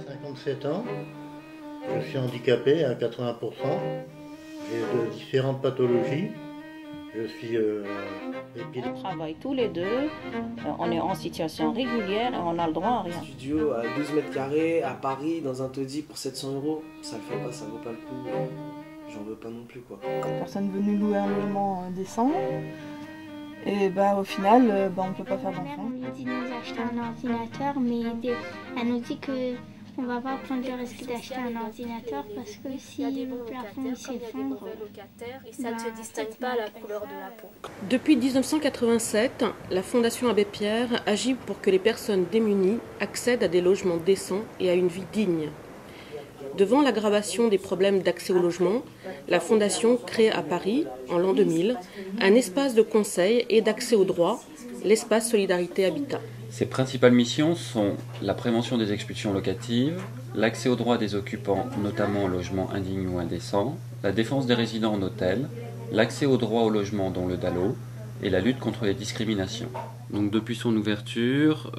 57 ans, je suis handicapé à 80%, j'ai de différentes pathologies, je suis On travaille tous les deux, on est en situation régulière et on a le droit à rien. Un studio à 12 mètres carrés à Paris dans un taudis pour 700 €, ça le fait pas, ça vaut pas le coup. J'en veux pas non plus quoi. Personne venue louer un logement décent. Et bah au final, on peut pas faire d'enfant. Elle nous dit de nous acheter un ordinateur, mais elle nous dit que on va pas prendre le risque d'acheter un ordinateur parce que si le plafond s'effondre, et ça ne se distingue pas à la couleur de la peau. Depuis 1987, la Fondation Abbé Pierre agit pour que les personnes démunies accèdent à des logements décents et à une vie digne. Devant l'aggravation des problèmes d'accès au logement, la Fondation crée à Paris, en l'an 2000, un espace de conseil et d'accès au droit, l'espace Solidarité Habitat. Ses principales missions sont la prévention des expulsions locatives, l'accès aux droits des occupants, notamment au logement indigne ou indécent, la défense des résidents en hôtel, l'accès aux droits au logement dont le DALO, et la lutte contre les discriminations. Donc depuis son ouverture,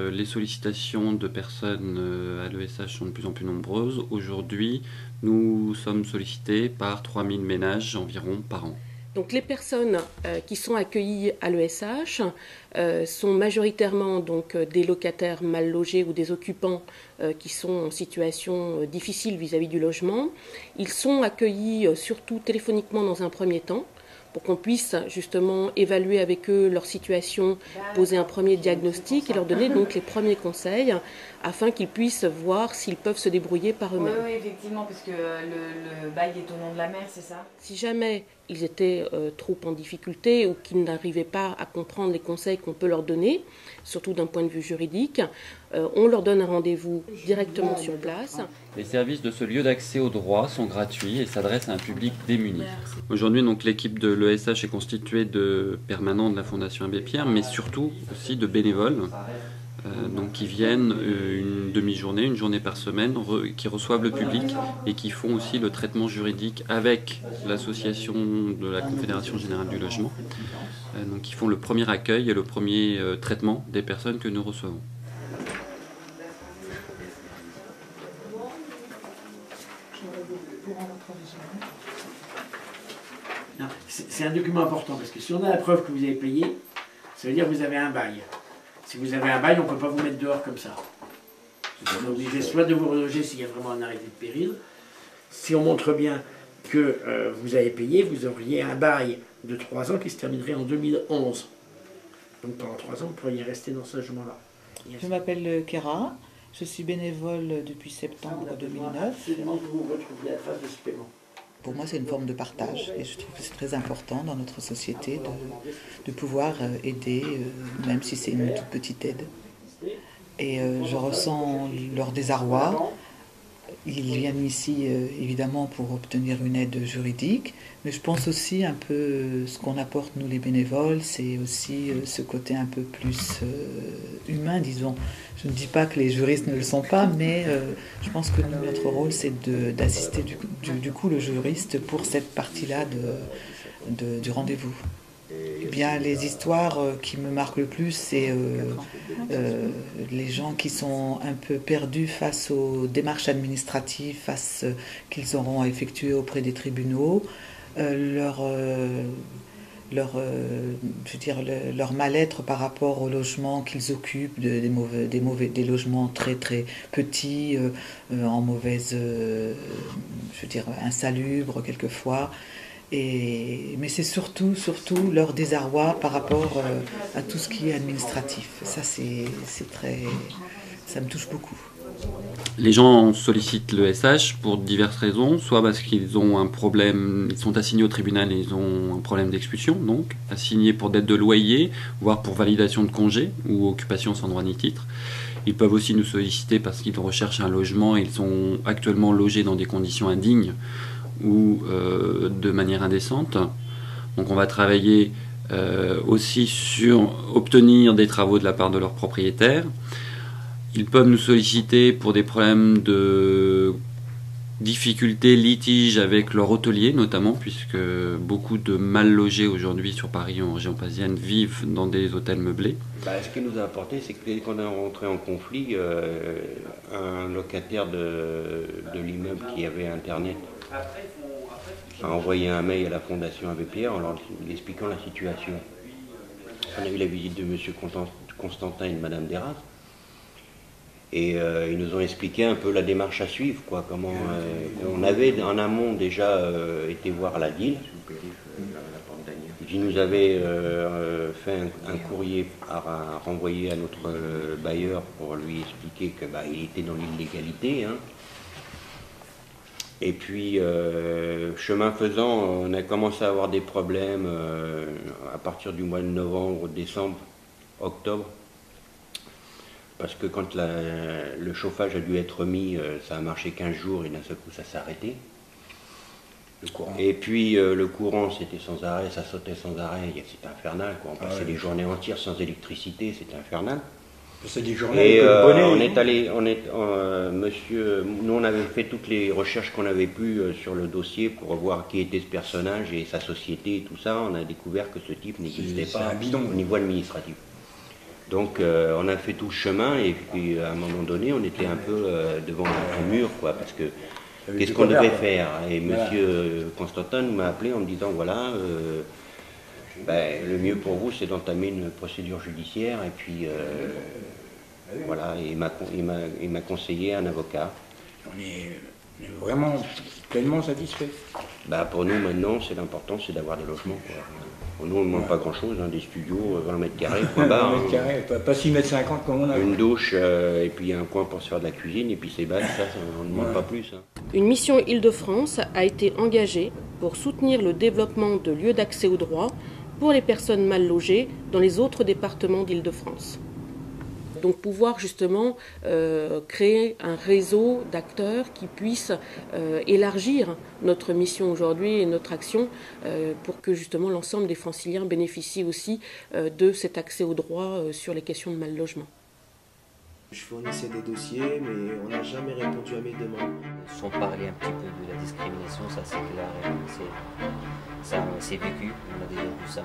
les sollicitations de personnes à l'ESH sont de plus en plus nombreuses. Aujourd'hui, nous sommes sollicités par 3000 ménages environ par an. Donc les personnes qui sont accueillies à l'ESH sont majoritairement donc, des locataires mal logés ou des occupants qui sont en situation difficile vis-à-vis du logement. Ils sont accueillis surtout téléphoniquement dans un premier temps, pour qu'on puisse justement évaluer avec eux leur situation, poser un premier diagnostic et leur donner donc les premiers conseils afin qu'ils puissent voir s'ils peuvent se débrouiller par eux-mêmes. Oui, effectivement, parce que le bail est au nom de la mère, c'est ça? Si jamais ils étaient trop en difficulté ou qu'ils n'arrivaient pas à comprendre les conseils qu'on peut leur donner, surtout d'un point de vue juridique, on leur donne un rendez-vous directement sur place. Les services de ce lieu d'accès aux droits sont gratuits et s'adressent à un public démuni. Aujourd'hui, donc, l'équipe de l'ESH est constituée de permanents de la Fondation Abbé Pierre, mais surtout aussi de bénévoles donc, qui viennent une demi-journée, une journée par semaine, qui reçoivent le public et qui font aussi le traitement juridique avec l'association de la Confédération Générale du Logement. Donc, qui font le premier accueil et le premier traitement des personnes que nous recevons. C'est un document important parce que si on a la preuve que vous avez payé, ça veut dire que vous avez un bail. Si vous avez un bail, on ne peut pas vous mettre dehors comme ça. On est obligé soit de vous reloger s'il y a vraiment un arrêté de péril. Si on montre bien que vous avez payé, vous auriez un bail de 3 ans qui se terminerait en 2011. Donc pendant 3 ans, vous pourriez rester dans ce logement-là. Je m'appelle Kéra, je suis bénévole depuis septembre 2009. Absolument que vous retrouviez la phase de ce paiement. Pour moi, c'est une forme de partage et je trouve que c'est très important dans notre société de pouvoir aider, même si c'est une toute petite aide. Et je ressens leur désarroi. Ils viennent ici évidemment pour obtenir une aide juridique, mais je pense aussi un peu ce qu'on apporte nous les bénévoles, c'est aussi ce côté un peu plus humain, disons. Je ne dis pas que les juristes ne le sont pas, mais je pense que nous, notre rôle c'est d'assister du coup le juriste pour cette partie-là du rendez-vous. Eh bien, les histoires qui me marquent le plus, c'est les gens qui sont un peu perdus face aux démarches administratives, face qu'ils auront à effectuer auprès des tribunaux, leur mal-être par rapport aux logements qu'ils occupent, des logements très très petits, en mauvaise, insalubres quelquefois. Mais c'est surtout leur désarroi par rapport à tout ce qui est administratif. Ça, ça me touche beaucoup. Les gens sollicitent l'ESH pour diverses raisons, soit parce qu'ils ont un problème, ils sont assignés au tribunal et ils ont un problème d'expulsion, donc assignés pour dette de loyer, voire pour validation de congé ou occupation sans droit ni titre. Ils peuvent aussi nous solliciter parce qu'ils recherchent un logement et ils sont actuellement logés dans des conditions indignes ou de manière indécente. Donc on va travailler aussi sur obtenir des travaux de la part de leurs propriétaires. Ils peuvent nous solliciter pour des problèmes de difficultés, litiges avec leur hôtelier notamment, puisque beaucoup de mal logés aujourd'hui sur Paris en région parisienne vivent dans des hôtels meublés. Ce qui nous a apporté, c'est que dès qu'on est rentré en conflit, un locataire de l'immeuble qui avait Internet a envoyé un mail à la Fondation Abbé Pierre en leur expliquant la situation. On a eu la visite de M. Constantin et de Mme Desras. Et ils nous ont expliqué un peu la démarche à suivre, quoi, comment on avait en amont déjà été voir la DIL. Ils nous avaient fait un courrier à renvoyer à notre bailleur pour lui expliquer qu'il était dans l'illégalité. Hein. Et puis, chemin faisant, on a commencé à avoir des problèmes à partir du mois de novembre, décembre, octobre. Parce que quand le chauffage a dû être mis, ça a marché 15 jours et d'un seul coup ça s'est arrêté. Le courant. Et puis le courant c'était sans arrêt, ça sautait sans arrêt, c'était infernal. Quoi. On passait des journées entières sans électricité, c'était infernal. C'est des journées et on est allé, nous on avait fait toutes les recherches qu'on avait pu sur le dossier pour voir qui était ce personnage et sa société et tout ça. On a découvert que ce type n'existait pas au niveau administratif. Donc on a fait tout le chemin et puis à un moment donné on était un peu devant un mur quoi, parce que qu'est-ce qu'on devait faire. Et monsieur Constantin m'a appelé en me disant voilà, le mieux pour vous c'est d'entamer une procédure judiciaire et puis voilà, et il m'a conseillé un avocat. On est vraiment pleinement satisfait. Pour nous maintenant c'est l'important, c'est d'avoir des logements quoi. Nous, on ne demande pas grand-chose, hein, des studios, 20 mètres carrés, point barre. 20 mètres carrés, pas 6 mètres 50 comme on a. Une douche, et puis un coin pour se faire de la cuisine, et puis c'est bas, ça, on ne demande pas plus. Hein. Une mission Île-de-France a été engagée pour soutenir le développement de lieux d'accès au droit pour les personnes mal logées dans les autres départements d'Île-de-France. Donc pouvoir justement créer un réseau d'acteurs qui puissent élargir notre mission aujourd'hui et notre action pour que justement l'ensemble des franciliens bénéficient aussi de cet accès au droit sur les questions de mal logement. Je fournissais des dossiers, mais on n'a jamais répondu à mes demandes. Sans parler un petit peu de la discrimination, ça c'est clair, c'est vécu, on a déjà vu ça.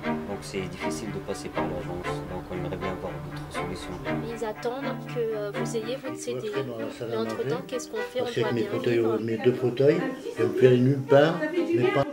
Donc c'est difficile de passer par l'agence, donc on aimerait bien avoir d'autres solutions. Ils attendent que vous ayez votre CDI, mais entre-temps, qu'est-ce qu'on fait? Parce qu'avec mes deux fauteuils, je ne me fais nulle part, mais pas...